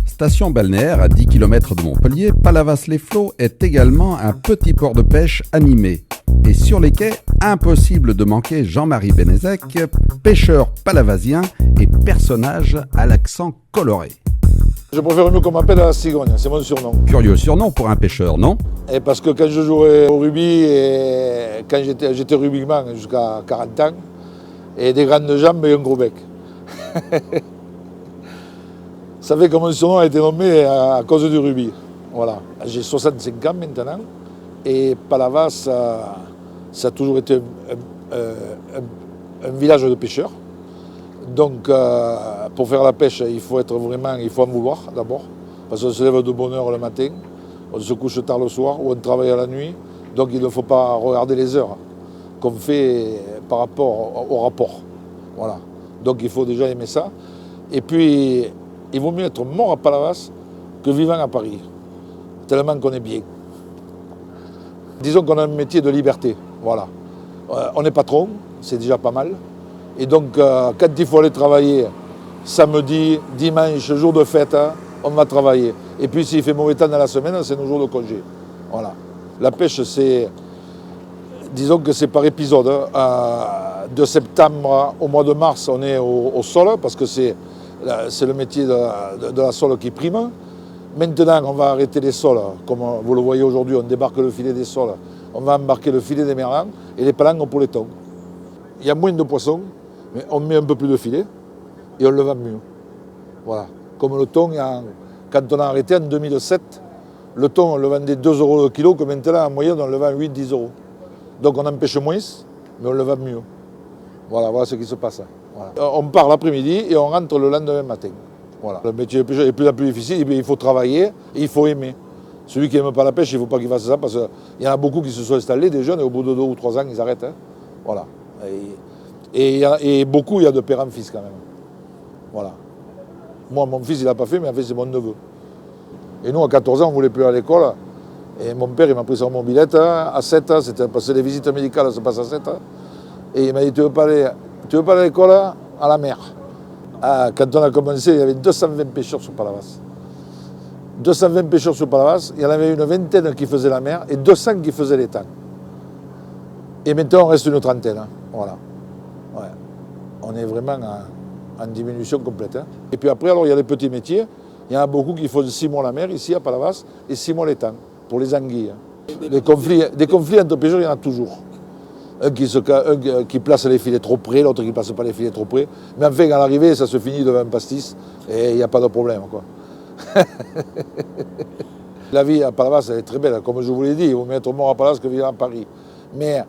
Station balnéaire à 10 km de Montpellier, Palavas-les-Flots est également un petit port de pêche animé. Et sur les quais, impossible de manquer Jean-Marie Bénézec, pêcheur palavasien et personnage à l'accent coloré. Je préfère mieux qu'on m'appelle la cigogne, c'est mon surnom. Curieux surnom pour un pêcheur, non? Et parce que quand je jouais au rugby, et quand j'étais rugbyman jusqu'à 40 ans, et des grandes jambes et un gros bec. Ça fait que mon surnom a été nommé à cause du rugby. Voilà. J'ai 65 ans maintenant, et Palavas, ça a toujours été un village de pêcheurs. Donc, pour faire la pêche, il faut en vouloir d'abord, parce qu'on se lève de bonne heure le matin, on se couche tard le soir, ou on travaille à la nuit. Donc, il ne faut pas regarder les heures qu'on fait par rapport au rapport. Voilà. Donc, il faut déjà aimer ça. Et puis, il vaut mieux être mort à Palavas que vivant à Paris, tellement qu'on est bien. Disons qu'on a un métier de liberté. Voilà. On est patron, c'est déjà pas mal. Et donc, quand il faut aller travailler, samedi, dimanche, jour de fête, on va travailler. Et puis, s'il fait mauvais temps dans la semaine, c'est nos jours de congé. Voilà. La pêche, disons que c'est par épisode. De septembre au mois de mars, on est au sol, parce que c'est le métier de la sole qui prime. Maintenant, on va arrêter les sols. Comme vous le voyez aujourd'hui, on débarque le filet des sols. On va embarquer le filet des merlans et les palangres pour les thons. Il y a moins de poissons, mais on met un peu plus de filet et on le vend mieux. Voilà. Comme le thon, quand on a arrêté en 2007, le thon, on le vendait 2 € le kilo, que maintenant, en moyenne, on le vend 8-10 €. Donc on en pêche moins, mais on le vend mieux. Voilà ce qui se passe. Voilà. On part l'après-midi et on rentre le lendemain matin. Voilà. Le métier de pêcheur est plus la plus difficile, il faut travailler et il faut aimer. Celui qui n'aime pas la pêche, il ne faut pas qu'il fasse ça, parce qu'il y en a beaucoup qui se sont installés, des jeunes, et au bout de 2 ou 3 ans, ils arrêtent. Voilà. Et beaucoup, il y a de père en fils quand même. Voilà. Moi, mon fils, il n'a pas fait, mais en fait, c'est mon neveu. Et nous, à 14 ans, on ne voulait plus aller à l'école. Et mon père, il m'a pris sur mon billet à 7, c'était parce que les visites médicales se passent à 7. Et il m'a dit, tu veux pas aller à l'école? À la mer. Quand on a commencé, il y avait 220 pêcheurs sur Palavas. 220 pêcheurs sur Palavas, il y en avait une vingtaine qui faisaient la mer et 200 qui faisaient l'étang. Et maintenant, on reste une trentaine. Voilà. Ouais. On est vraiment en diminution complète. Et puis après, alors, il y a les petits métiers. Il y en a beaucoup qui font 6 mois la mer, ici à Palavas, et 6 mois l'étang, pour les anguilles. Des conflits entre pêcheurs, il y en a toujours. Un qui place les filets trop près, l'autre qui ne place pas les filets trop près. Mais enfin, à l'arrivée, ça se finit devant un pastis, et il n'y a pas de problème, quoi. La vie à Palavas, elle est très belle. Comme je vous l'ai dit, il vaut mieux être mort à Palavas que vivre à Paris. Mais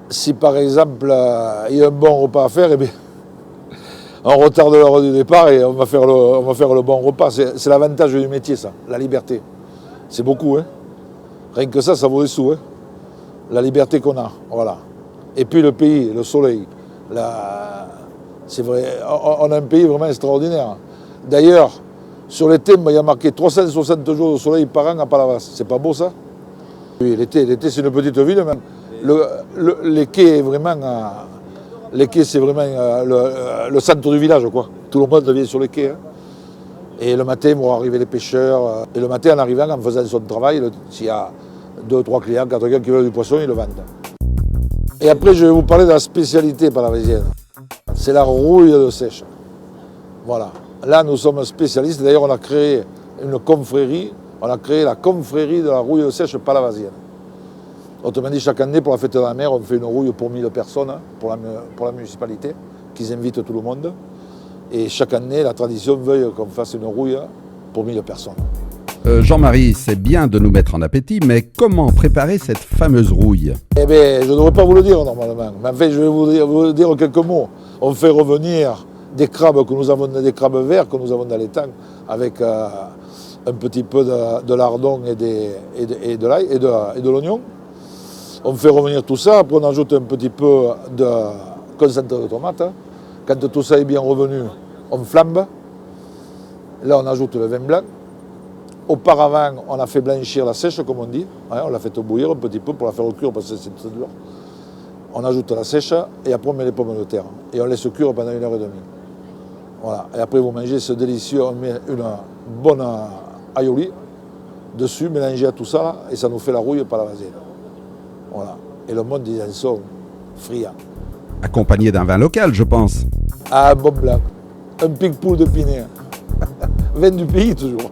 si par exemple il y a un bon repas à faire, eh bien, on retarde l'heure du départ et on va faire le bon repas. C'est l'avantage du métier, ça, la liberté. C'est beaucoup, hein. Rien que ça vaut des sous, hein. La liberté qu'on a, voilà. Et puis le pays, le soleil. C'est vrai, on a un pays vraiment extraordinaire. D'ailleurs, sur l'été, il y a marqué 360 jours de soleil par an à Palavas. C'est pas beau, ça? Oui, l'été, c'est une petite ville, même. Les quais, c'est vraiment le centre du village, quoi. Tout le monde vient sur les quais. Hein. Et le matin, vont arriver les pêcheurs. Et le matin, en arrivant, en faisant son travail, s'il y a 2 ou 3 clients, 4 clients qui veulent du poisson, ils le vendent. Et après, je vais vous parler de la spécialité palavasienne. C'est la rouille de sèche. Voilà. Là, nous sommes spécialistes. D'ailleurs, on a créé une confrérie. On a créé la confrérie de la rouille de sèche palavasienne. Autrement dit, chaque année, pour la fête de la mer, on fait une rouille pour 1000 personnes, pour la municipalité, qui invite tout le monde. Et chaque année, la tradition veuille qu'on fasse une rouille pour 1000 personnes. Jean-Marie, c'est bien de nous mettre en appétit, mais comment préparer cette fameuse rouille? Eh bien, je ne devrais pas vous le dire normalement, mais en fait, je vais vous dire quelques mots. On fait revenir des crabes des crabes verts que nous avons dans l'étang, avec un petit peu de lardon et de l'ail et de l'oignon. On fait revenir tout ça, après on ajoute un petit peu de concentré de tomate. Quand tout ça est bien revenu, on flambe. Là, on ajoute le vin blanc. Auparavant, on a fait blanchir la sèche, comme on dit. On l'a fait bouillir un petit peu pour la faire cuire parce que c'est très dur. On ajoute la sèche et après on met les pommes de terre. Et on laisse cuire pendant 1h30. Voilà. Et après vous mangez ce délicieux, on met une bonne aioli dessus, mélangé à tout ça là, et ça nous fait la rouille palavasée. Voilà. Et le monde ils en sont friands. Accompagné d'un vin local, je pense. Ah, un bon blanc. Un picpoul de Pinet. Vin du pays toujours.